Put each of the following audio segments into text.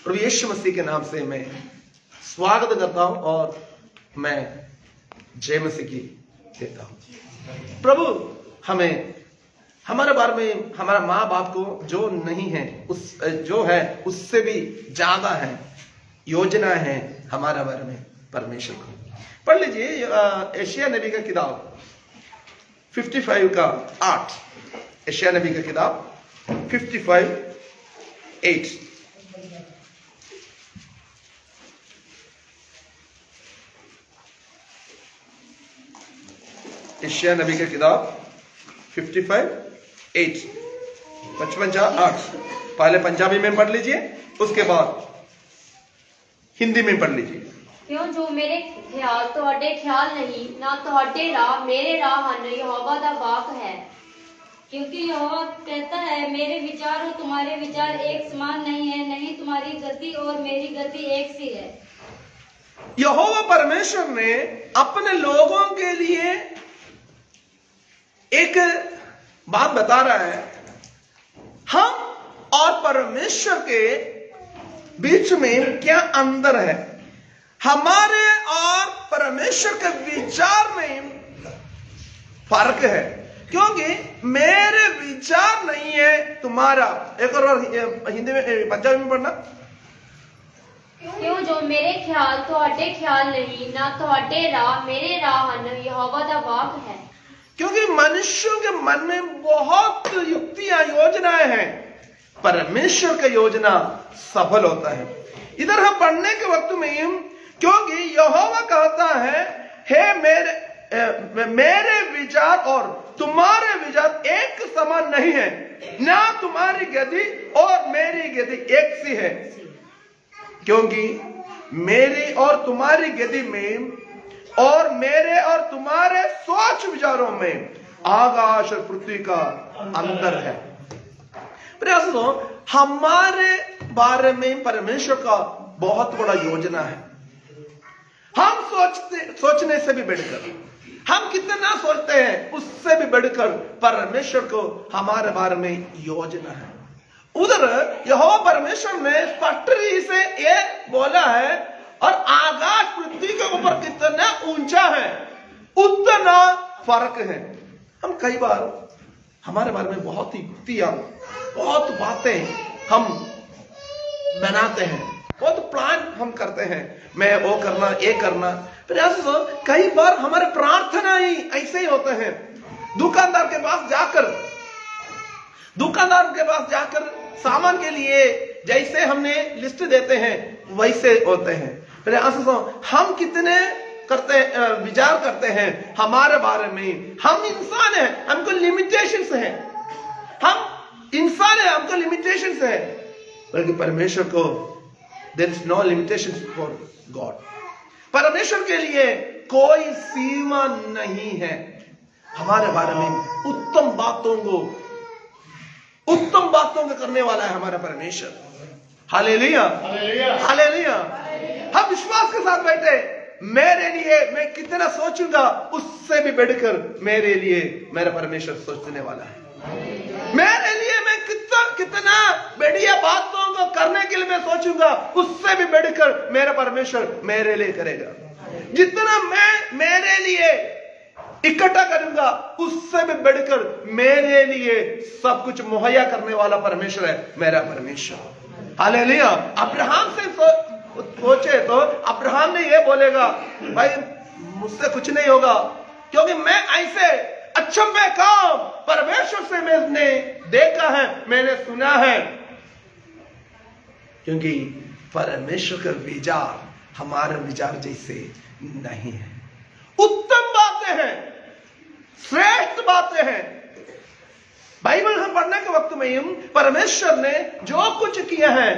प्रभु यीशु मसीह के नाम से मैं स्वागत करता हूं और मैं जय मसीह की देता हूं। प्रभु हमें हमारे बारे में, हमारा माँ बाप को जो नहीं है उस जो है उससे भी ज्यादा है योजना है हमारा बारे में परमेश्वर को। पढ़ लीजिए एशिया नबी का किताब 55 का 8। एशिया नबी का किताब 55:8। एशिया नबी का किताब 55:8 55:8। पहले पंजाबी में पढ़ लीजिए, उसके बाद हिंदी में पढ़ लीजिए। क्यों जो मेरे ख्याल ਤੁਹਾਡੇ ख्याल नहीं ना ਤੁਹਾਡੇ राह मेरे राह ਹਨ यहोवा दा वाक है। क्योंकि यहोवा कहता है मेरे विचार और तुम्हारे विचार एक समान नहीं है, नहीं तुम्हारी गति और मेरी गति एक सी है। यहोवा परमेश्वर ने अपने लोगों के लिए एक बात बता रहा है, हम और परमेश्वर के बीच में क्या अंतर है। हमारे और परमेश्वर के विचार में फर्क है, क्योंकि मेरे विचार नहीं है तुम्हारा। एक और हिंदी में पंजाबी में पढ़ना। क्यों जो मेरे ख्याल ਤੁਹਾਡੇ ख्याल नहीं ना ਤੁਹਾਡੇ राह मेरे राह ਹਨ यहोवा दा वाक है। क्योंकि मनुष्यों के मन में बहुत युक्तियां योजनाएं हैं, परमेश्वर का योजना सफल होता है। इधर हम पढ़ने के वक्त में, क्योंकि यहोवा कहता है हे मेरे विचार और तुम्हारे विचार एक समान नहीं है, ना तुम्हारी गति और मेरी गति एक सी है। क्योंकि मेरी और तुम्हारी गति में और मेरे और तुम्हारे सोच विचारों में आकाश और पृथ्वी का अंतर है। प्रयासों हमारे बारे में परमेश्वर का बहुत बड़ा योजना है। हम सोचने से भी बढ़कर, हम कितना सोचते हैं उससे भी बढ़कर परमेश्वर को हमारे बारे में योजना है। उधर यहोवा परमेश्वर ने स्पष्ट से ये बोला है, और आकाश पृथ्वी के ऊपर कितना ऊंचा है उतना फर्क है। हम कई बार हमारे बारे में बहुत ही युक्तियां, बहुत बातें हम बनाते हैं, बहुत प्लान हम करते हैं, मैं वो करना ये करना। प्रयास कई बार हमारे प्रार्थना ही ऐसे ही होते हैं। दुकानदार के पास जाकर सामान के लिए जैसे हमने लिस्ट देते हैं वैसे होते हैं। प्रयास हम कितने विचार करते हैं हमारे बारे में। हम इंसान हैं, हमको लिमिटेशंस हैं, हम इंसान हैं, हमको लिमिटेशंस हैं, बल्कि परमेश्वर को there is no limitations for God। परमेश्वर के लिए कोई सीमा नहीं है। हमारे बारे में उत्तम बातों को करने वाला है हमारा परमेश्वर। Hallelujah, hallelujah. हम विश्वास के साथ बैठे, मेरे लिए मैं कितना सोचूंगा उससे भी बढ़कर मेरे लिए मेरा परमेश्वर सोचने वाला है। मेरे लिए मैं कितना बढ़िया बातों को करने के लिए मैं सोचूंगा उससे भी बढ़कर मेरा परमेश्वर मेरे लिए करेगा। जितना मैं मेरे लिए इकट्ठा करूंगा उससे भी बढ़कर मेरे लिए सब कुछ मुहैया करने वाला परमेश्वर है मेरा परमेश्वर। हालेलुया। अब्राहम से सोचे तो अब्राहम ने ये बोलेगा, भाई मुझसे कुछ नहीं होगा, क्योंकि मैं ऐसे अचंभे काम परमेश्वर से मैंने देखा है, मैंने सुना है। क्योंकि परमेश्वर का विचार हमारे विचार जैसे नहीं है। उत्तम बातें हैं, श्रेष्ठ बातें हैं। बाइबल हम पढ़ने के वक्त में परमेश्वर ने जो कुछ किया है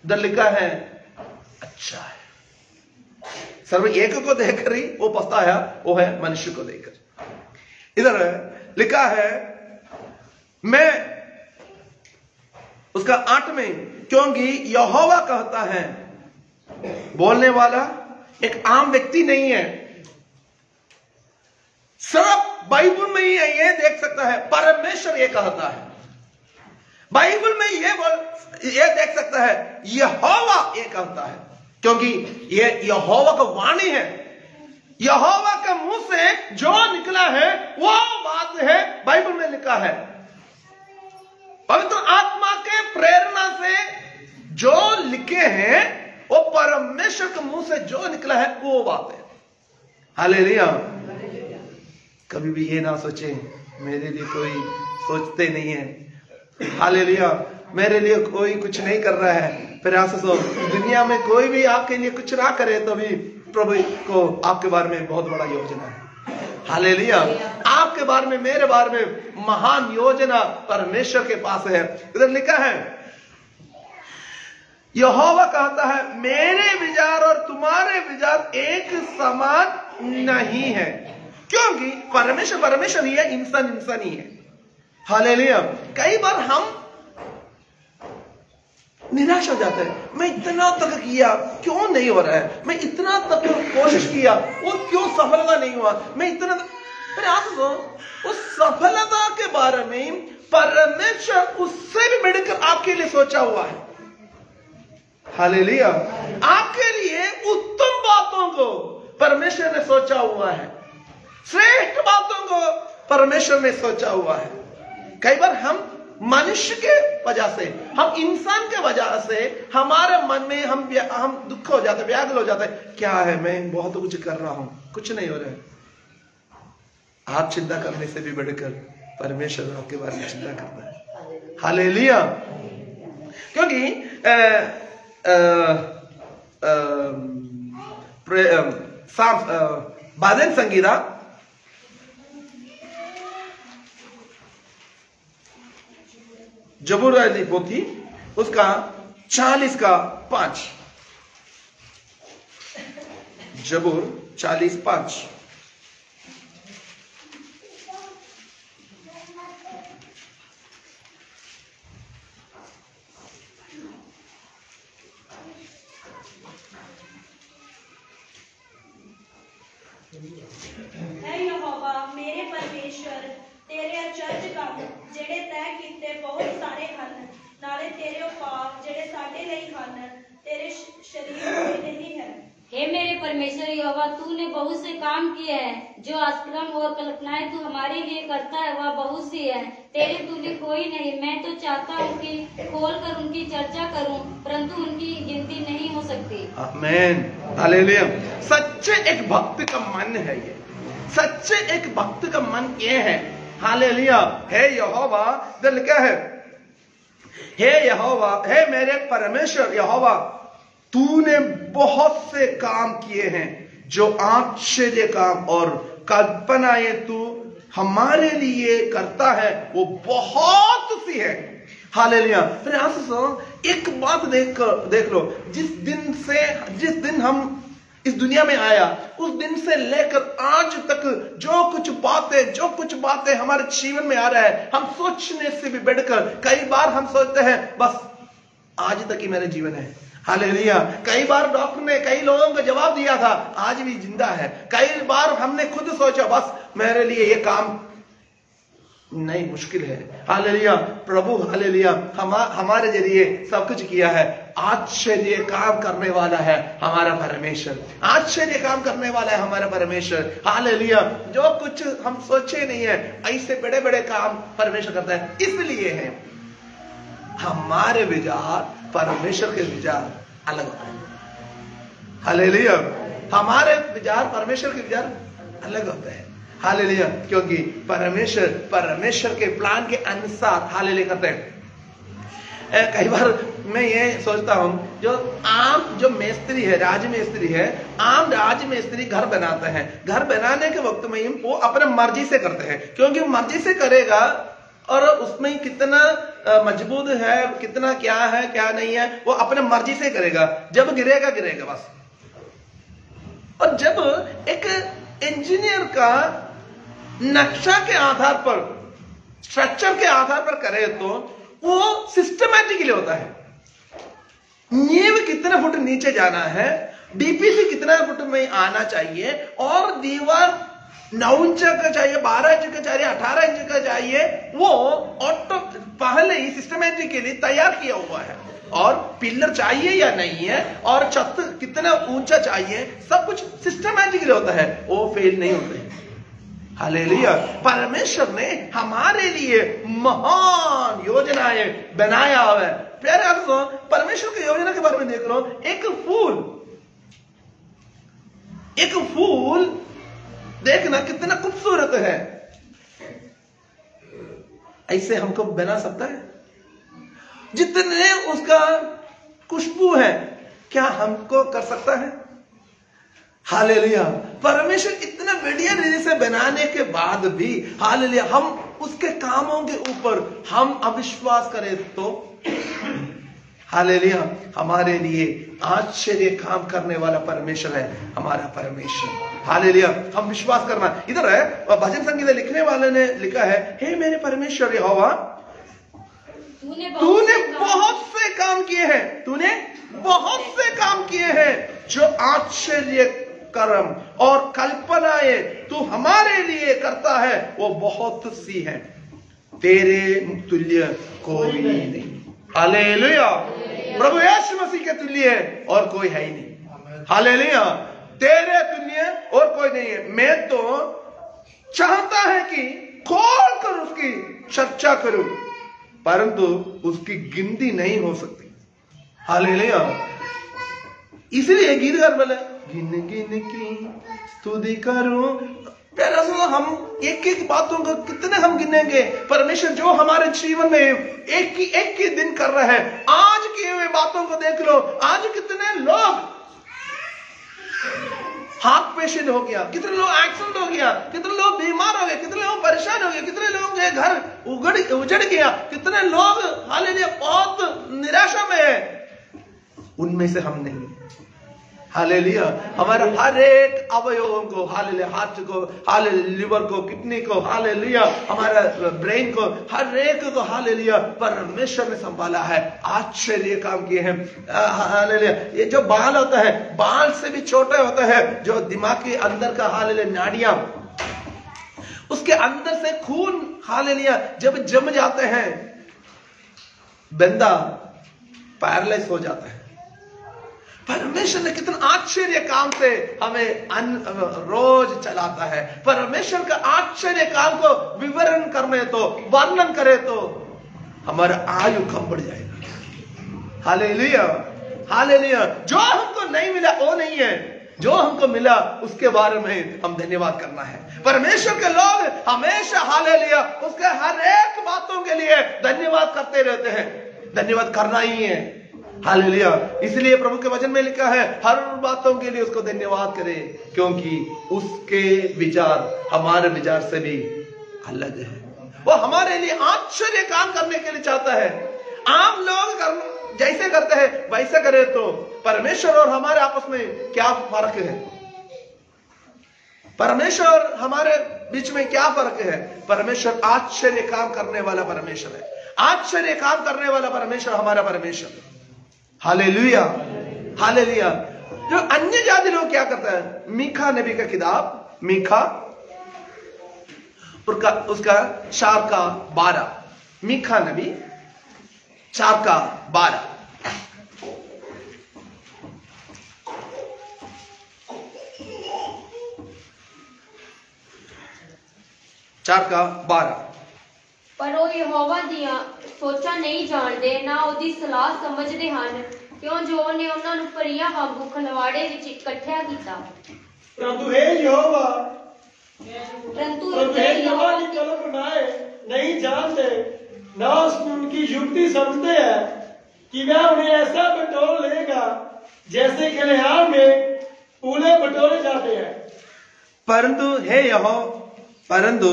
उधर लिखा है अच्छा है। सर्व एक को देखकर ही वो पछताया, वो है मनुष्य को देखकर। इधर लिखा है, मैं उसका 8 में, क्योंकि यहोवा कहता है, बोलने वाला एक आम व्यक्ति नहीं है, सिर्फ बाइबल में ही ये देख सकता है परमेश्वर ये कहता है। बाइबल में ये देख सकता है, यहोवा ये कहता है, क्योंकि ये यहोवा का वाणी है। यहोवा के मुंह से जो निकला है वो बात है, बाइबल में लिखा है। पवित्र आत्मा के प्रेरणा से जो लिखे हैं वो परमेश्वर के मुंह से जो निकला है वो बात है। हालेलुया। कभी भी ये ना सोचे मेरे लिए कोई सोचते नहीं है, हालेलुया, मेरे लिए कोई कुछ नहीं कर रहा है। फिर आप सोचो दुनिया में कोई भी आपके लिए कुछ ना करे तो भी प्रभु को आपके बारे में बहुत बड़ा योजना है। हालेलुया। आपके बारे में, मेरे बारे में महान योजना परमेश्वर के पास है। इधर लिखा है, यहोवा कहता है मेरे विचार और तुम्हारे विचार एक समान नहीं है। क्योंकि परमेश्वर परमेश्वर ही है, इंसान इंसान ही है। हालेलुया। कई बार हम निराश हो जाते हैं, मैं इतना तक किया क्यों नहीं हो रहा है, मैं इतना तक कोशिश किया वो क्यों सफलता नहीं हुआ, मैं इतना अरे आप उस सफलता के बारे में परमेश्वर उससे भी बढ़कर आपके लिए सोचा हुआ है। हालेलुया। आपके लिए उत्तम बातों को परमेश्वर ने सोचा हुआ है, श्रेष्ठ बातों को परमेश्वर ने सोचा हुआ है। कई बार हम मनुष्य के वजह से, हम इंसान के वजह से हमारे मन में हम दुख हो जाते, व्याकुल हो जाते, क्या है मैं बहुत कुछ कर रहा हूं, कुछ नहीं हो रहा है। आप चिंता करने से भी बढ़कर परमेश्वर आपके बारे में चिंता करता है। हालेलुया। क्योंकि भजन संगीता जबूर पोथी उसका 40:5, जबूर 40:5। है यहोवा मेरे परमेश्वर, तेरे अचरज काम ਜਿਹੜੇ ਤੈਅ ਕੀਤੇ ਬਹੁਤ ਸਾਰੇ ਹਨ, ਨਾਲੇ ਤੇਰੇ ਉਪਾਅ ਜਿਹੜੇ ਸਾਡੇ ਲਈ ਹਨ, तेरे शरीर में नहीं है। हे मेरे परमेश्वर यहोवा, तूने बहुत से काम किए हैं, जो आश्रम और कल्पनाएं तू हमारे लिए करता है वह बहुत सी है, तेरे तुल्य कोई नहीं। मैं तो चाहता हूँ कि खोल कर उनकी चर्चा करूं, परंतु उनकी गिनती नहीं हो सकती। आमीन। हालेलुया। सच्चे एक भक्त का मन है ये, सच्चे एक भक्त का मन ये है। हालेलुया। हे यहोवा, दिल क्या है, हे यहोवा, हे मेरे परमेश्वर यहोवा, तूने बहुत से काम किए हैं, जो आश्चर्य काम और कल्पनाएं तू हमारे लिए करता है वो बहुत सी है। हालेलुया। फिर आप सुनो एक बात देख लो, जिस दिन हम इस दुनिया में आया उस दिन से लेकर आज तक जो कुछ बातें हमारे जीवन में आ रहा है, हम सोचने से भी बढ़कर कई बार हम सोचते हैं बस आज तक ही मेरा जीवन है। हालेलुया। कई बार डॉक्टर ने कई लोगों को जवाब दिया था आज भी जिंदा है। कई बार हमने खुद सोचा बस मेरे लिए ये काम नहीं, मुश्किल है। हालेलुया। प्रभु हालेलुया हमारे जरिए सब कुछ किया है। आश्चर्य काम करने वाला है हमारा परमेश्वर, आश्चर्य काम करने वाला है हमारा परमेश्वर। हालेलुया। जो कुछ हम सोचे नहीं है ऐसे बड़े बड़े काम परमेश्वर करता है। इसलिए है हमारे विचार परमेश्वर के विचार अलग होते हैं। हालेलुया। हमारे विचार परमेश्वर के विचार अलग होते हैं। हालेलुया। क्योंकि परमेश्वर के प्लान के अनुसार हालेलुया करते हैं। कई बार मैं ये सोचता हूं जो मेस्त्री है, राजमिस्त्री है, आम राजमिस्त्री घर बनाते हैं। घर बनाने के वक्त में वो अपने मर्जी से करते हैं, क्योंकि मर्जी से करेगा और उसमें कितना मजबूत है, कितना क्या है क्या नहीं है, वो अपने मर्जी से करेगा। जब गिरेगा बस। और जब एक इंजीनियर का नक्शा के आधार पर, स्ट्रक्चर के आधार पर करे तो वो सिस्टमैटिकली होता है। नींव कितने फुट नीचे जाना है, डीपीसी कितना फुट में आना चाहिए, और दीवार 9 इंच का चाहिए, 12 इंच का चाहिए, 18 इंच का चाहिए, वो ऑटो पहले ही सिस्टमेटिकली तैयार किया हुआ है। और पिलर चाहिए या नहीं है, और छत कितना ऊंचा चाहिए, सब कुछ सिस्टमेटिकली होता है, वो फेल नहीं होते हैं। हालेलुया। परमेश्वर ने हमारे लिए महान योजनाएं बनाया हुआ है। प्यारे दोस्तों, परमेश्वर की योजना के बारे में देख लो। एक फूल देखना कितना खूबसूरत है, ऐसे हमको बना सकता है? जितने उसका खुशबू है, क्या हमको कर सकता है? हालेलुया। परमेश्वर इतना बढ़िया रीति से बनाने के बाद भी, हालेलुया, हम उसके कामों के ऊपर हम अविश्वास करें तो, हालेलुया, हमारे लिए आश्चर्य काम करने वाला परमेश्वर है हमारा परमेश्वर। हालेलुया। हम विश्वास करना। इधर है भजन संगीत लिखने वाले ने लिखा है, हे मेरे परमेश्वर यहोवा, तूने बहुत से काम किए हैं, तूने बहुत से काम किए हैं, जो आश्चर्य कर्म और कल्पनाएं तू हमारे लिए करता है वो बहुत सी है, तेरे तुल्य कोई नहीं। हालेलुया। प्रभु यीशु मसीह के तुल्य है और कोई है ही नहीं। हालेलुया। तेरे तुल्य और कोई नहीं है। मैं तो चाहता है कि खोल कर उसकी चर्चा करूं, परंतु उसकी गिनती नहीं हो सकती। हालेलुया। इसलिए गीतकार बोले, गिन गिन की स्तुति करूं। प्यारे दोस्तों, हम एक एक बातों को कितने हम गिनेंगे? परमेश्वर जो हमारे जीवन में एक ही दिन कर रहा है। आज की हुई बातों को देख लो। आज कितने लोग हार्ट पेशेंट हो गया, कितने लोग एक्सीडेंट हो गया, कितने लोग बीमार हो गए, कितने लोग परेशान हो गए, कितने लोग के घर उजड़ गया, कितने लोग हालेलुया बहुत निराशा में है। उनमें से हम नहीं। हालेलुया। हमारे हर एक अवयवों को, हालेलुया, हार्ट को, हालेलुया, लिवर को, किडनी को, हालेलुया, हमारा ब्रेन को, हर एक को, हालेलुया, परमेश्वर ने संभाला है। आश्चर्य काम किए हैं। हालेलुया। ये जो बाल होता है, बाल से भी छोटा होता है, जो दिमाग के अंदर का, हालेलुया, नाड़ियां, उसके अंदर से खून, हालेलुया, जब जम जाते हैं, बंदा पैरालाइज हो जाता है। परमेश्वर ने कितना आश्चर्य काम से हमें रोज चलाता है। परमेश्वर का आश्चर्य काम को विवरण करने तो, वर्णन करे तो हमारा आयु कम बढ़ जाएगा। हालेलुया। हालेलुया। जो हमको नहीं मिला वो नहीं है, जो हमको मिला उसके बारे में हम धन्यवाद करना है। परमेश्वर के लोग हमेशा, हालेलुया, उसके हर एक बातों के लिए धन्यवाद करते रहते हैं। धन्यवाद करना ही है। हालेलुया। इसलिए प्रभु के वचन में लिखा है, हर बातों के लिए उसको धन्यवाद करें, क्योंकि उसके विचार हमारे विचार से भी अलग है। वो हमारे लिए आश्चर्य काम करने के लिए चाहता है। आम लोग जैसे करते हैं वैसे करे तो परमेश्वर और हमारे आपस में क्या फर्क है? परमेश्वर और हमारे बीच में क्या फर्क है? परमेश्वर आश्चर्य काम करने वाला परमेश्वर है। आश्चर्य काम करने वाला परमेश्वर हमारा परमेश्वर। हालेलुया। हालेलुया। जो अन्य जाति लोग क्या करते हैं? मीखा नबी का किताब, मीखा उसका 4:12, मीखा नबी 4:12। पर ਉਹ ਯਹੋਵਾ ਦੀਆਂ ਸੋਚਾਂ ਨਹੀਂ ਜਾਣਦੇ, ਨਾ ਉਹਦੀ ਸਲਾਹ ਸਮਝਦੇ ਹਨ, ਕਿਉਂ ਜੋ ਉਹਨੇ ਉਹਨਾਂ ਨੂੰ ਪਰੀਆਂ ਵਾਂਗੂ ਖਲਵਾੜੇ ਵਿੱਚ ਇਕੱਠਿਆ ਕੀਤਾ। परंतु हे यहोवा की कलम बनाए नहीं जानते, ना उसमें उनकी युक्ति समझते हैं कि वह उन्हें ऐसा बटोर लेगा जैसे खलिहान में पूले बटोरे जाते हैं। परंतु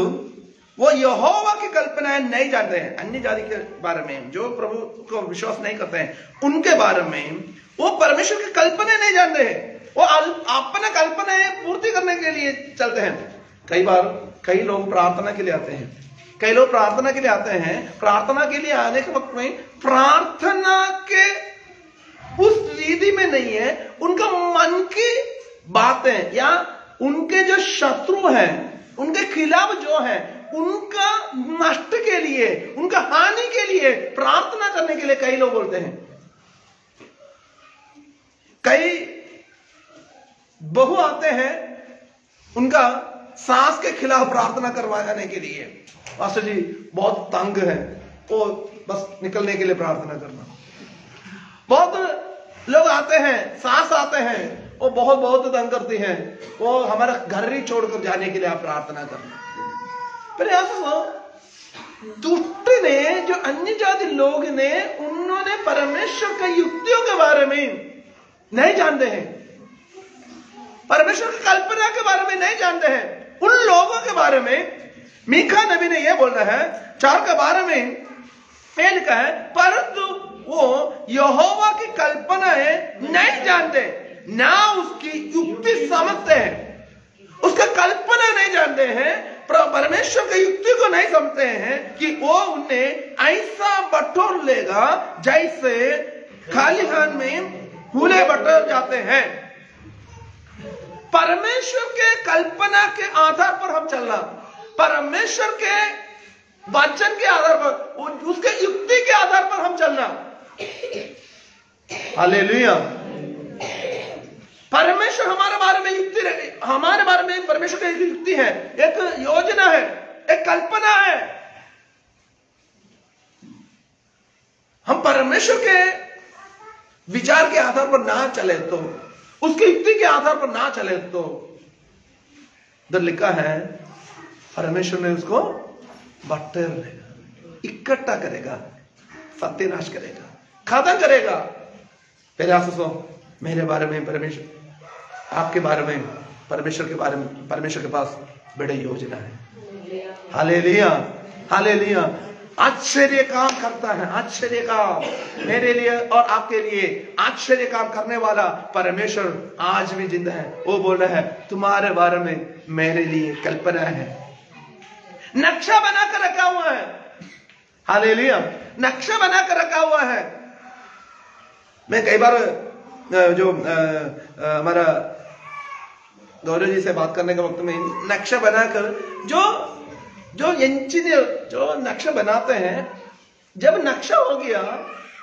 वो यहोवा की कल्पनाएं नहीं जानते हैं। अन्य जाति के बारे में, जो प्रभु को विश्वास नहीं करते हैं, उनके बारे में वो परमेश्वर की कल्पनाएं नहीं जानते हैं। वो अपना कल्पनाएं पूर्ति करने के लिए चलते हैं। कई बार कई लोग प्रार्थना के लिए आते हैं, कई लोग प्रार्थना के लिए आते हैं। प्रार्थना के लिए आने के वक्त में प्रार्थना के उस रीति में नहीं है, उनका मन की बातें या उनके जो शत्रु हैं उनके खिलाफ जो है उनका नष्ट के लिए, उनका हानि के लिए प्रार्थना करने के लिए कई लोग बोलते हैं। कई बहू आते हैं उनका सास के खिलाफ प्रार्थना करवाने के लिए, पास्टर जी बहुत तंग है, वो बस निकलने के लिए प्रार्थना करना। बहुत लोग आते हैं, सास आते हैं, वो बहुत तंग करती हैं, वो हमारा घर ही छोड़कर जाने के लिए आप प्रार्थना करना। पर दुष्ट ने, जो अन्य जाति लोग ने, उन्होंने परमेश्वर की युक्तियों के बारे में नहीं जानते हैं, परमेश्वर की कल्पना के बारे में नहीं जानते हैं। उन लोगों के बारे में मीका नबी ने यह बोला है 4 के बारे में यह लिखा है, परंतु वो यहोवा की कल्पनाएं नहीं जानते, ना उसकी युक्ति समझते हैं, उसका कल्पना नहीं जानते हैं, परमेश्वर की युक्ति को नहीं समझते हैं कि वो उन्हें ऐसा बटोर लेगा जैसे खाली हाथ में फूले बटोर जाते हैं। परमेश्वर के कल्पना के आधार पर हम चलना, परमेश्वर के वचन के आधार पर, उसके युक्ति के आधार पर हम चलना। हालेलुया। परमेश्वर हमारे बारे में युक्ति, हमारे बारे में परमेश्वर की एक युक्ति है, एक योजना है, एक कल्पना है। हम परमेश्वर के विचार के आधार पर ना चले तो, उसकी युक्ति के आधार पर ना चले तो, इधर लिखा है परमेश्वर ने उसको बटोर लेगा, इकट्ठा करेगा, सत्यानाश करेगा, खत्म करेगा। मेरे आसुसो, मेरे बारे में परमेश्वर, आपके बारे में परमेश्वर के बारे में, परमेश्वर के पास बड़ी योजना है। Hallelujah, hallelujah. आश्चर्य काम करता है, आश्चर्य काम मेरे लिए और आपके लिए आश्चर्य काम करने वाला परमेश्वर आज भी जिंदा है। वो बोल रहा है तुम्हारे बारे में मेरे लिए कल्पना है, नक्शा बनाकर रखा हुआ है। हालेलुया, नक्शा बनाकर रखा हुआ है। मैं कई बार जो हमारा गौरव जी से बात करने के वक्त में नक्शा बनाकर, जो इंजीनियर जो नक्शा बनाते हैं, जब नक्शा हो गया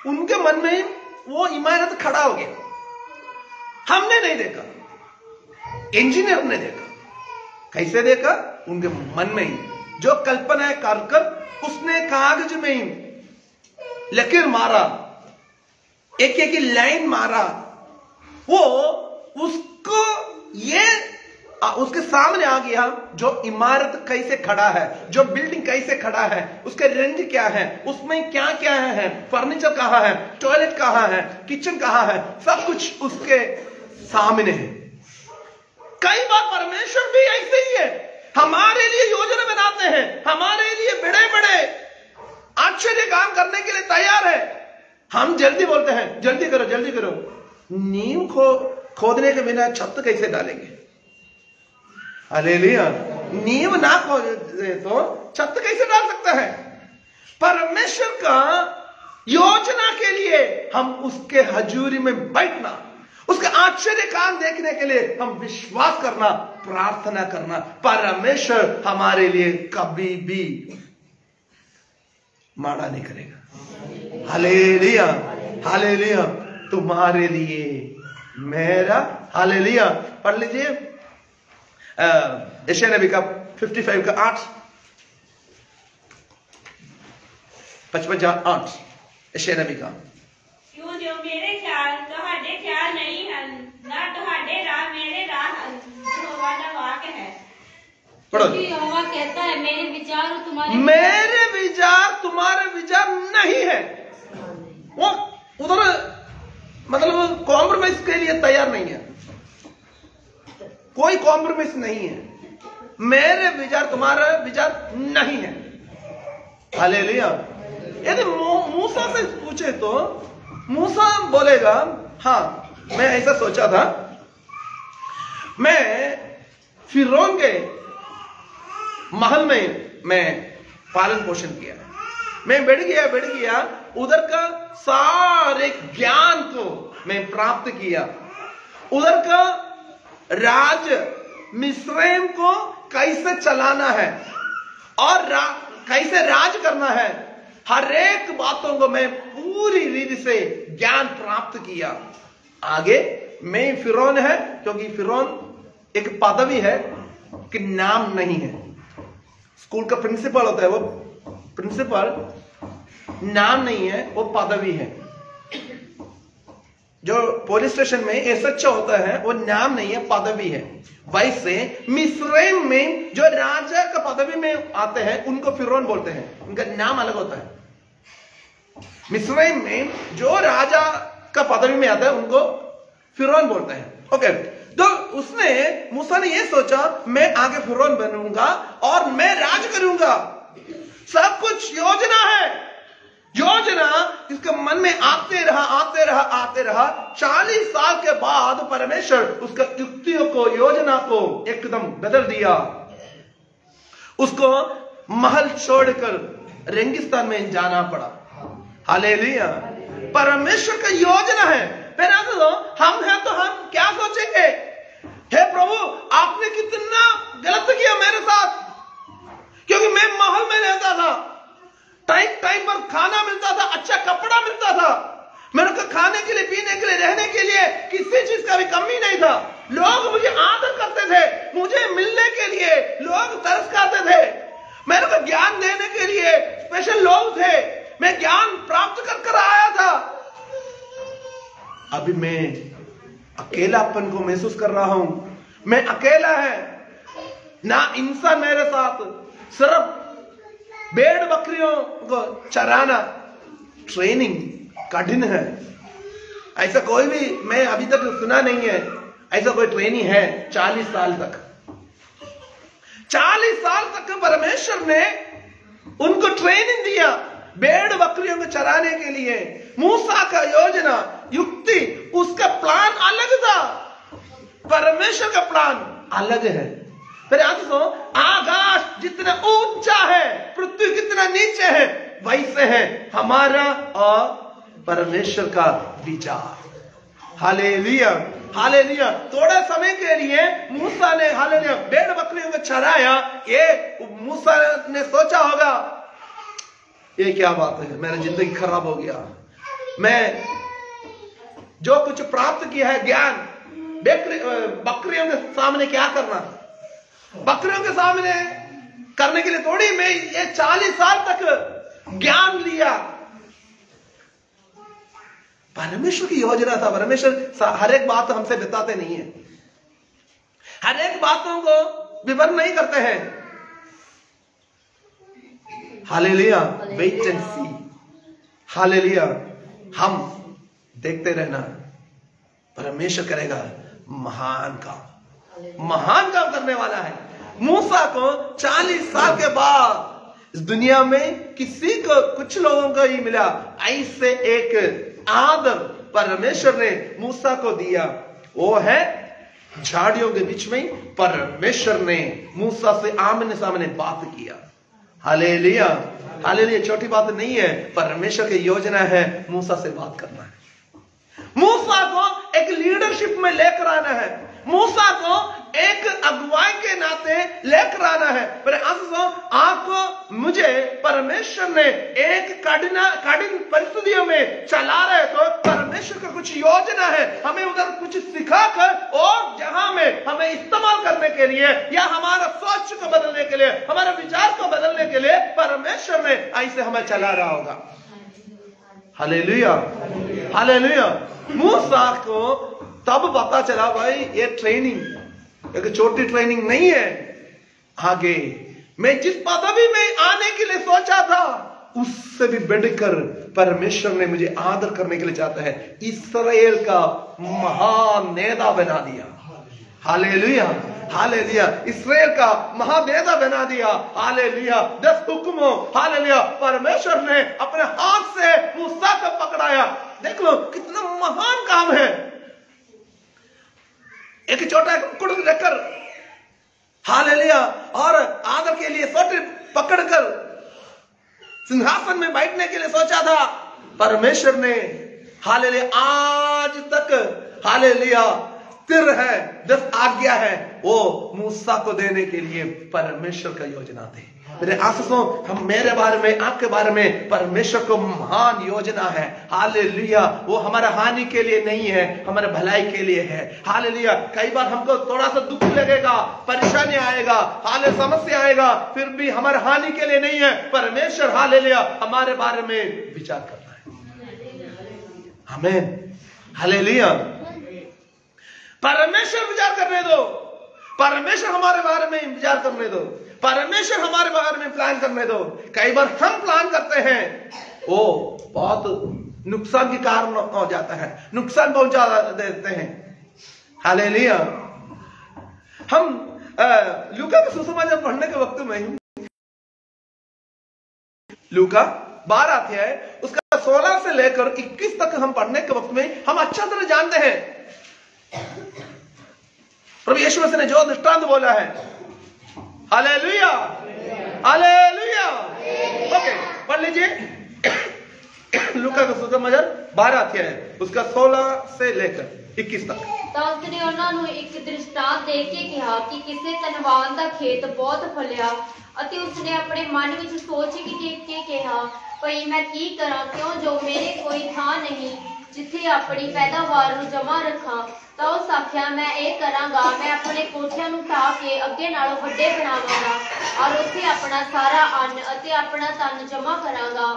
उनके मन में वो इमारत खड़ा हो गया, हमने नहीं देखा, इंजीनियर ने देखा। कैसे देखा? उनके मन में ही जो कल्पना कर उसने कागज में ही लकीर मारा, एक एक लाइन मारा, वो उसको ये उसके सामने आ गया जो इमारत कैसे खड़ा है, जो बिल्डिंग कैसे खड़ा है, उसके रेंज क्या है, उसमें क्या क्या है, फर्नीचर कहाँ है, टॉयलेट कहाँ है, किचन कहाँ है, सब कुछ उसके सामने है। कई बार परमेश्वर भी ऐसे ही है, हमारे लिए योजना बनाते हैं, हमारे लिए बड़े बड़े आश्चर्य काम करने के लिए तैयार है। हम जल्दी बोलते हैं जल्दी करो जल्दी करो। नींव खोदने के बिना छत कैसे डालेंगे? हालेलुया। नींव ना खोदे तो छत कैसे डाल सकता है? परमेश्वर का योजना के लिए हम उसके हजूरी में बैठना, उसके आश्चर्य काम देखने के लिए हम विश्वास करना, प्रार्थना करना। परमेश्वर हमारे लिए कभी भी माड़ा नहीं करेगा। Hallelujah, hallelujah. तुम्हारे लिए मेरा, हालेलुया। पढ़ लीजिए यशायाह नबी का 55 का 8, 55:8 यशायाह नबी का। क्यों जो मेरे ख्याल तुहाडे ख्याल नहीं हन, ना तुहाडे राह मेरे राह हन, यहोवा दा वाक है। पढ़ो। क्योंकि यहोवा कहता है मेरे विचार और तुम्हारे तुम्हारे विचार नहीं है। वो उधर मतलब कॉम्प्रोमाइज के लिए तैयार नहीं है, कोई कॉम्प्रोमाइज नहीं है। मेरे विचार तुम्हारा विचार नहीं है। हालेलुया। यदि मूसा से पूछे तो मूसा बोलेगा हाँ मैं ऐसा सोचा था, मैं फिरौन के महल में मैं पालन पोषण किया, मैं बढ़ गया उधर का सारे ज्ञान को मैं प्राप्त किया, उधर का राज मिस्रैम को कैसे चलाना है और कैसे राज करना है, हर एक बातों को मैं पूरी रीति से ज्ञान प्राप्त किया। आगे मैं फिरौन है, क्योंकि फिरौन एक पदवी है कि नाम नहीं है। स्कूल का प्रिंसिपल होता है, वो प्रिंसिपल नाम नहीं है, वो पदवी है। जो पुलिस स्टेशन में एसएचओ होता है वो नाम नहीं है, पदवी है। वैसे मिस्रैम में जो राजा का पदवी में आते हैं उनको फिरौन बोलते हैं, उनका नाम अलग होता है। मिस्रैम में जो राजा का पदवी में आता है उनको फिरौन बोलते हैं। ओके, तो उसने मूसा ने ये सोचा मैं आगे फिरौन बनूंगा और मैं राज करूंगा। सब कुछ योजना है, योजना इसके मन में आते रहा। 40 साल के बाद परमेश्वर उसका युक्तियों को, योजना को एकदम बदल दिया। उसको महल छोड़कर रेगिस्तान में जाना पड़ा। हालेलुया, परमेश्वर का योजना है। फिर हम हैं तो हम क्या सोचेंगे, हे प्रभु आपने कितना गलत किया मेरे साथ, क्योंकि मैं महल में रहता था, टाइम पर खाना मिलता था, अच्छा कपड़ा मिलता था, मेरे को खाने के लिए, पीने के लिए, रहने के लिए किसी चीज का भी कमी नहीं था। लोग मुझे आदर करते थे, मुझे मिलने के लिए लोग तरस खाते थे, मेरे को ज्ञान देने के लिए स्पेशल लोग थे, मैं ज्ञान प्राप्त कर आया था। अभी मैं अकेलापन को महसूस कर रहा हूं, मैं अकेला है, ना इंसान मेरे साथ, सिर्फ भेड़ बकरियों को चराना। ट्रेनिंग कठिन है, ऐसा कोई भी मैं अभी तक सुना नहीं है, ऐसा कोई ट्रेनिंग है 40 साल तक। 40 साल तक परमेश्वर ने उनको ट्रेनिंग दिया भेड़ बकरियों को चराने के लिए। मूसा का योजना, युक्ति, उसका प्लान अलग था, परमेश्वर का प्लान अलग है। फिर आकाश जितना ऊंचा है, पृथ्वी कितना नीचे है, वैसे है हमारा और परमेश्वर का विचार। Hallelujah, hallelujah. थोड़े समय के लिए मूसा ने हालेलुया भेड़ बकरियों को चराया। ये मूसा ने सोचा होगा ये क्या बात है, मेरा जिंदगी खराब हो गया, मैं जो कुछ प्राप्त किया है ज्ञान, बकरियों के सामने क्या करना, बकरियों के सामने करने के लिए थोड़ी मैं ये 40 साल तक ज्ञान लिया। परमेश्वर की योजना था। परमेश्वर हर एक बात हमसे बताते नहीं है, हर एक बातों को विवरण नहीं करते हैं। Hallelujah, wait and see. Hallelujah, हम देखते रहना, परमेश्वर करेगा महान काम करने वाला है। मूसा को 40 साल के बाद इस दुनिया में किसी को, कुछ लोगों को ही मिला, ऐसे एक आदर परमेश्वर ने मूसा को दिया। वो है झाड़ियों के बीच में परमेश्वर ने मूसा से आमने सामने बात किया। Hallelujah, hallelujah. छोटी बात नहीं है, परमेश्वर की योजना है मूसा से बात करना है, मूसा को एक लीडरशिप में लेकर आना है, मूसा को एक अगुवाई के नाते लेकर आना है। पर आपको मुझे परमेश्वर ने एक कठिन परिस्थितियों में चला रहे, तो परमेश्वर का कुछ योजना है, हमें उधर कुछ सिखाकर और जहां में हमें इस्तेमाल करने के लिए, या हमारा सोच को बदलने के लिए, हमारे विचार को बदलने के लिए परमेश्वर ने ऐसे हमें चला रहा होगा। Hallelujah, hallelujah. मूसा को तब पता चला भाई ये ट्रेनिंग एक छोटी ट्रेनिंग नहीं है। आगे मैं जिस पदवी में आने के लिए सोचा था उससे भी बढ़कर परमेश्वर ने मुझे आदर करने के लिए चाहता है, इस्राएल का महान नेता बना दिया। Hallelujah, hallelujah. इस्राएल का महानेता बना दिया। हालेलुया। 10 हुक्मों, हालेलुया, परमेश्वर ने अपने हाथ से मूसा को पकड़ाया। देख लो कितना महान काम है। एक छोटा कुकुर रखकर, हालेलुया, और आदर के लिए सोटे पकड़कर सिंहासन में बैठने के लिए सोचा था परमेश्वर ने। हालेलुया, आज तक हालेलुया तिर है, 10 आज्ञा है, वो मूसा को देने के लिए परमेश्वर का योजना थी। मेरे आशीषों, हम मेरे बारे में, आपके बारे में परमेश्वर को महान योजना है। हालेलुया। वो हमारे हानि के लिए नहीं है, हमारे भलाई के लिए है। हालेलुया। कई बार हमको थोड़ा सा दुख लगेगा, परेशानी आएगा, हाले समस्या आएगा, फिर भी हमारे हानि के लिए नहीं है। परमेश्वर हालेलुया हमारे बारे में विचार करना है। आमीन। हालेलुया। परमेश्वर विचार करने दो, परमेश्वर हमारे बारे में विचार करने दो, परमेश्वर हमारे बारे में प्लान करने दो। कई बार हम प्लान करते हैं, वो बहुत नुकसान के कारण हो जाता है, नुकसान पहुंचा देते हैं। हालेलुया। हम लूका का सुसमाचार पढ़ने के वक्त में, लूका 12 अध्याय उसका 16 से लेकर 21 तक हम पढ़ने के वक्त में हम अच्छा तरह जानते हैं प्रभु यीशु मसीह ने जो दृष्टांत बोला है। Hallelujah, hallelujah. ओके, पढ़ लीजिए लूका का सुसमाचार 12 अध्याय उसका 16 से लेकर 21 तक। ਤਾਂ ਉਸਨੇ ਉਹਨਾਂ ਨੂੰ ਇੱਕ ਦ੍ਰਿਸ਼ਟਾਂਤ ਦੇ ਕੇ ਕਿਹਾ ਕਿ ਕਿਸੇ ਧਨਵਾਨ ਦਾ ਖੇਤ ਬਹੁਤ ਫਲਿਆ ਅਤੇ ਉਸਨੇ ਆਪਣੇ ਮਨ ਵਿੱਚ ਸੋਚ ਕੇ ਕਿਹਾ, ਭਈ ਮੈਂ ਕੀ ਕਰਾਂ, ਕਿਉਂ ਜੋ ਮੇਰੇ ਕੋਈ ਥਾਂ ਨਹੀਂ ਜਿੱਥੇ ਆਪਣੀ ਪੈਦਾਵਾਰ ਨੂੰ ਜਮ੍ਹਾਂ ਰੱਖਾਂ। ਤਾਂ ਉਸ ਆਖਿਆ, ਮੈਂ ਇਹ ਕਰਾਂਗਾ, ਮੈਂ ਆਪਣੇ ਕੋਠਿਆਂ ਨੂੰ ਢਾਹ ਕੇ ਅੱਗੇ ਨਾਲੋਂ ਵੱਡੇ ਬਣਾਵਾਂਗਾ ਔਰ ਉੱਥੇ ਆਪਣਾ ਸਾਰਾ ਅੰਨ ਅਤੇ ਆਪਣਾ ਧਨ ਜਮ੍ਹਾਂ ਕਰਾਂਗਾ।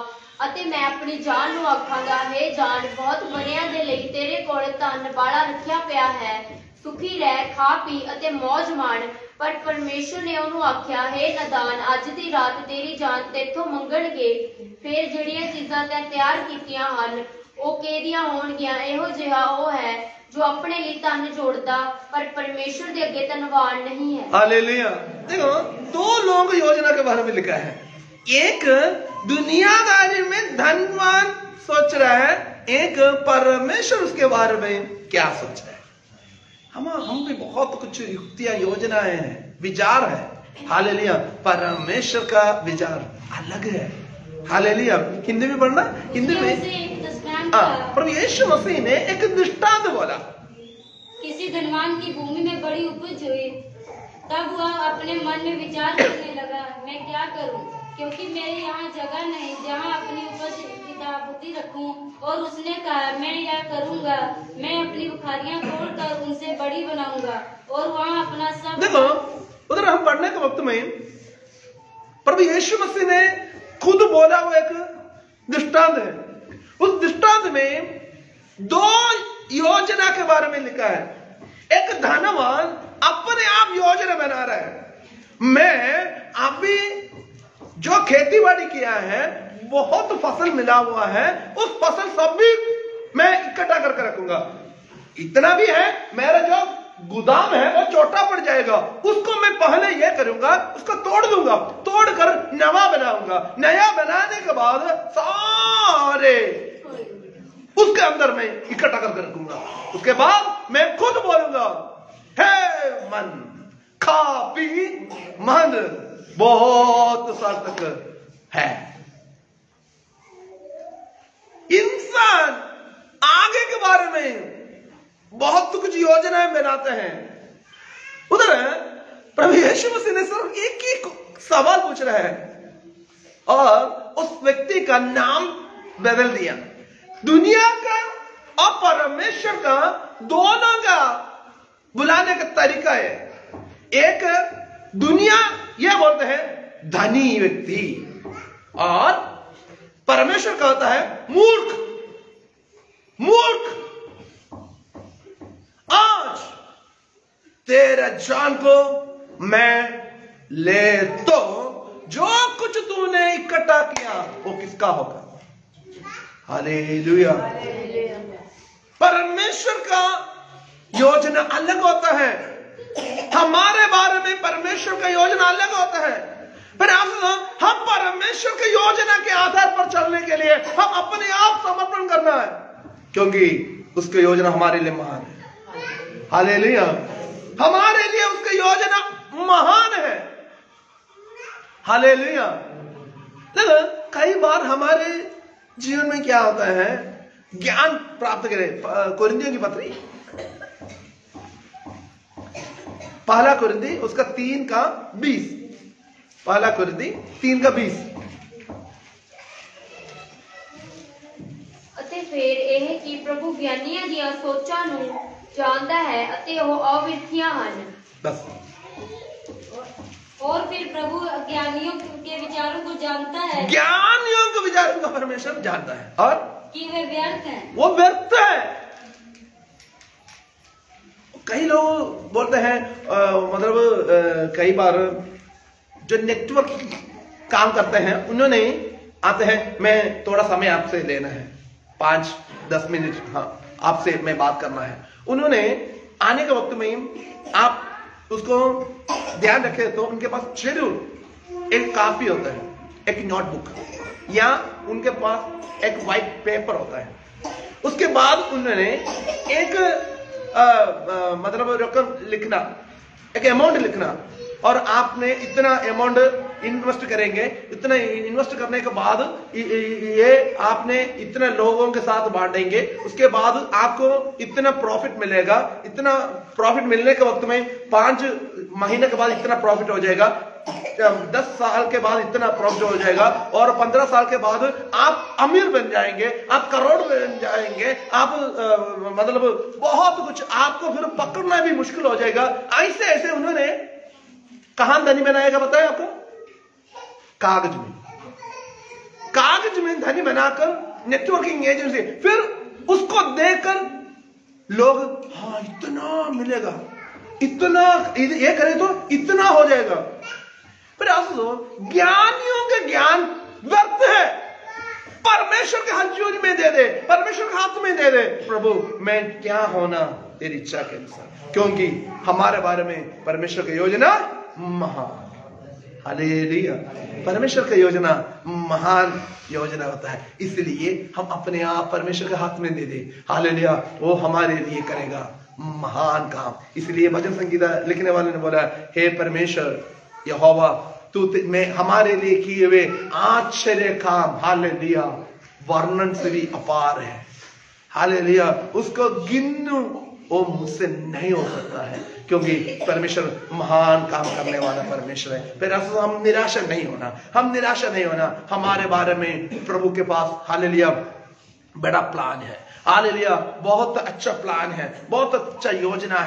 ਅਤੇ ਮੈਂ ਆਪਣੀ ਜਾਨ ਨੂੰ ਆਖਾਂਗਾ, ਹੇ ਜਾਨ, ਬਹੁਤ ਵਰਿਆਂ ਦੇ ਲਈ ਤੇਰੇ ਕੋਲ ਧਨ ਬਾਲਾ ਰੱਖਿਆ ਪਿਆ ਹੈ, ਸੁਖੀ ਰਹਿ, ਖਾ ਪੀ ਅਤੇ ਮੌਜ ਮਾਣ। ਪਰ ਪਰਮੇਸ਼ਰ ਨੇ ਉਹਨੂੰ ਆਖਿਆ, ਹੇ ਨਾਦਾਨ, ਅੱਜ ਦੀ ਰਾਤ ਤੇਰੀ ਜਾਨ ਤੇਥੋਂ ਮੰਗਣਗੇ, ਫਿਰ ਜਿਹੜੀਆਂ ਚੀਜ਼ਾਂ ਤੈਂ ਤਿਆਰ ਕੀਤੀਆਂ ਹਨ ਉਹ ਕਿਹਦੀਆਂ ਹੋਣਗੀਆਂ। ਇਹੋ ਜਿਹਾ ਉਹ ਹੈ जो अपने लिए धन जोड़ता पर परमेश्वर के आगे धनवान नहीं है। हालेलुया। देखो, 2 लोगों की योजना के बारे में लिखा है। एक दुनियादारी में धनवान सोच रहा है, एक परमेश्वर उसके बारे में क्या सोच रहा है। हम भी बहुत कुछ युक्तियां, योजनाएं हैं, विचार है। हालेलुया। परमेश्वर का विचार अलग है। हालेलुया। हिंदी में पढ़ना, हिंदी में प्रभु यीशु मसीह ने एक दृष्टांत बोला। किसी धनवान की भूमि में बड़ी उपज हुई, तब वह अपने मन में विचार करने लगा, मैं क्या करूं, क्योंकि मेरे यहाँ जगह नहीं जहाँ अपनी उपज की ताबूती रखूं। और उसने कहा, मैं यह करूंगा, मैं अपनी बुखारियां तोड़कर उनसे बड़ी बनाऊंगा और वहाँ अपना सब। देखो, उधर हम पढ़ने के वक्त में प्रभु यीशु मसीह ने खुद बोला हुआ एक दृष्टांत है। उस दृष्टांत में 2 योजना के बारे में लिखा है। एक धनवान अपने आप योजना बना रहा है, मैं अभी जो खेती बाड़ी किया है, बहुत फसल मिला हुआ है, उस फसल सब भी मैं इकट्ठा करके रखूंगा। इतना भी है, मेरा जो गोदाम है वो छोटा पड़ जाएगा, उसको मैं पहले ये करूंगा, उसको तोड़ दूंगा, तोड़कर नया बनाऊंगा। नया बनाने के बाद सारे उसके अंदर मैं इकट्ठा करके रखूंगा। उसके बाद मैं खुद बोलूंगा, हे मन, खा पी मन, बहुत सार्थक है। इंसान आगे के बारे में बहुत कुछ योजनाएं बनाते हैं। उधर प्रभु यीशु मसीह ने सिर्फ एक ही सवाल पूछ रहा है और उस व्यक्ति का नाम बदल दिया। दुनिया का और परमेश्वर का दोनों का बुलाने का तरीका है। एक दुनिया यह बोलते हैं धनी व्यक्ति, और परमेश्वर कहता है मूर्ख। मूर्ख, आज तेरा जान को मैं ले तो जो कुछ तूने इकट्ठा किया वो किसका होगा। हालेलुया। परमेश्वर का योजना अलग होता है, हमारे बारे में परमेश्वर का योजना अलग होता है। फिर हम परमेश्वर की योजना के आधार पर चलने के लिए हम अपने आप समर्पण करना है, क्योंकि उसकी योजना हमारे लिए महान है। हालेलुया। हमारे लिए उसकी योजना महान है। हालेलुया। देखो, कई बार हमारे जीवन में क्या होता है, ज्ञान प्राप्त करें। कोरिन्थियों की पत्री पहला कुरिन्थी उसका 3:20, पहला कुरिन्थी 3:20। ਅਤੇ ਫਿਰ ਇਹ ਕਿ ਪ੍ਰਭੂ ਗਿਆਨੀਆਂ ਦੀਆਂ ਸੋਚਾਂ ਨੂੰ ਜਾਣਦਾ ਹੈ ਅਤੇ ਉਹ ਅਵਿਰਥੀਆਂ ਹਨ। बस और फिर प्रभु अज्ञानियों के विचारों को जानता है ज्ञानियों के विचारों को परमेश्वर जानता है और कि वे व्यर्थ हैं। वो व्यर्थ है। कई लोग बोलते हैं मतलब कई बार जो नेटवर्क काम करते हैं उन्होंने आते हैं, मैं थोड़ा समय आपसे लेना है, 5-10 मिनट, हाँ आपसे मैं बात करना है। उन्होंने आने के वक्त में आप उसको ध्यान रखे तो उनके पास शेड्यूल एक कॉपी होता है, एक नोटबुक, या उनके पास एक व्हाइट पेपर होता है। उसके बाद उन्होंने एक मतलब रकम लिखना, एक अमाउंट लिखना, और आपने इतना अमाउंट इन्वेस्ट करेंगे, इतना इन्वेस्ट करने के बाद ये आपने इतने लोगों के साथ बांटेंगे, उसके बाद आपको इतना प्रॉफिट मिलेगा। इतना प्रॉफिट मिलने के वक्त में 5 महीने के बाद इतना प्रॉफिट हो जाएगा, 10 साल के बाद इतना प्रॉफिट हो जाएगा, और 15 साल के बाद आप अमीर बन जाएंगे, आप करोड़ बन जाएंगे, आप मतलब बहुत कुछ, आपको फिर पकड़ना भी मुश्किल हो जाएगा। ऐसे ऐसे उन्होंने कहां धनी बनाएगा बताया आपको? कागज में धनी बनाकर नेटवर्किंग एजेंसी, फिर उसको देखकर लोग हाँ इतना मिलेगा, इतना ये करे तो इतना हो जाएगा। फिर आप ज्ञानियों के ज्ञान व्यर्थ है, परमेश्वर के हजूरी में दे दे, परमेश्वर के हाथ में दे दे, प्रभु मैं क्या होना तेरी इच्छा के अनुसार, क्योंकि हमारे बारे में परमेश्वर की योजना महान, हालेलुया, परमेश्वर की योजना महान योजना होता है। इसलिए हम अपने आप परमेश्वर के हाथ में दे दे, हालेलुया, वो हमारे लिए करेगा महान काम। इसलिए भजन संगीता लिखने वाले ने बोला, हे परमेश्वर यहोवा तू मैं हमारे लिए किए हुए आश्चर्य काम, हालेलुया, वर्णन से भी अपार है, हालेलुया, उसको गिनू वो मुझसे नहीं हो सकता है, क्योंकि परमेश्वर महान काम करने वाला परमेश्वर है। फिर हम निराशा नहीं होना, हमारे बारे में प्रभु के पास हालेलुया बड़ा प्लान है, हालेलुया बहुत अच्छा प्लान है, बहुत अच्छा योजना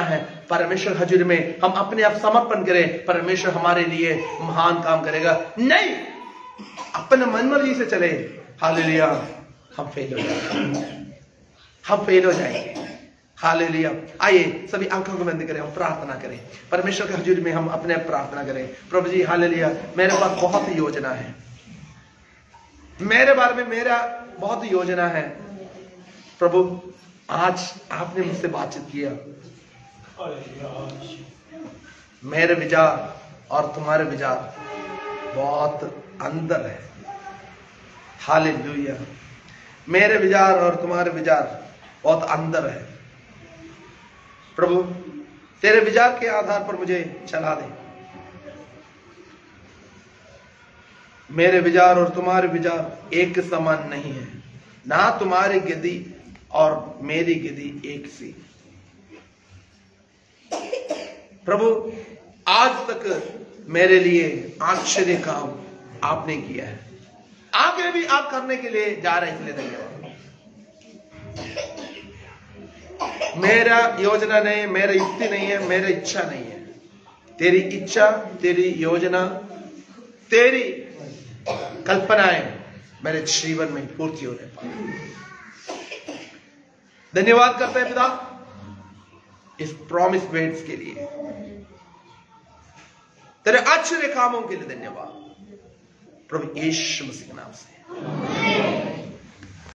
है। परमेश्वर हजूर में हम अपने आप समर्पण करें, परमेश्वर हमारे लिए महान काम करेगा। नहीं अपने मनमर्जी से चले, हालेलुया हम फेल हो जाएंगे, हालेलुया। आइए सभी आंखों को बंद करें, हम प्रार्थना करें, परमेश्वर के हजूर में हम अपने प्रार्थना करें। प्रभु जी हालेलुया, मेरे पास बहुत योजना है, मेरे बारे में मेरा बहुत योजना है। प्रभु आज आपने मुझसे बातचीत किया, मेरे विचार और तुम्हारे विचार बहुत अंदर है, हालेलुया, मेरे विचार और तुम्हारे विचार बहुत अंदर है। प्रभु तेरे विचार के आधार पर मुझे चला दे, मेरे विचार और तुम्हारे विचार एक समान नहीं है, ना तुम्हारी गति और मेरी गति एक सी। प्रभु आज तक मेरे लिए आश्चर्य काम आपने किया है, आगे भी आप करने के लिए जा रहे हैं, इसलिए धन्यवाद। मेरा योजना नहीं है, मेरा युक्ति नहीं है, मेरा इच्छा नहीं है, तेरी इच्छा, तेरी योजना, तेरी कल्पनाएं मेरे जीवन में पूर्ति होने पाए। धन्यवाद करते हैं पिता इस प्रॉमिस वर्ड्स के लिए, तेरे आश्चर्य कामों के लिए धन्यवाद प्रभु यीशु मसीह के नाम से।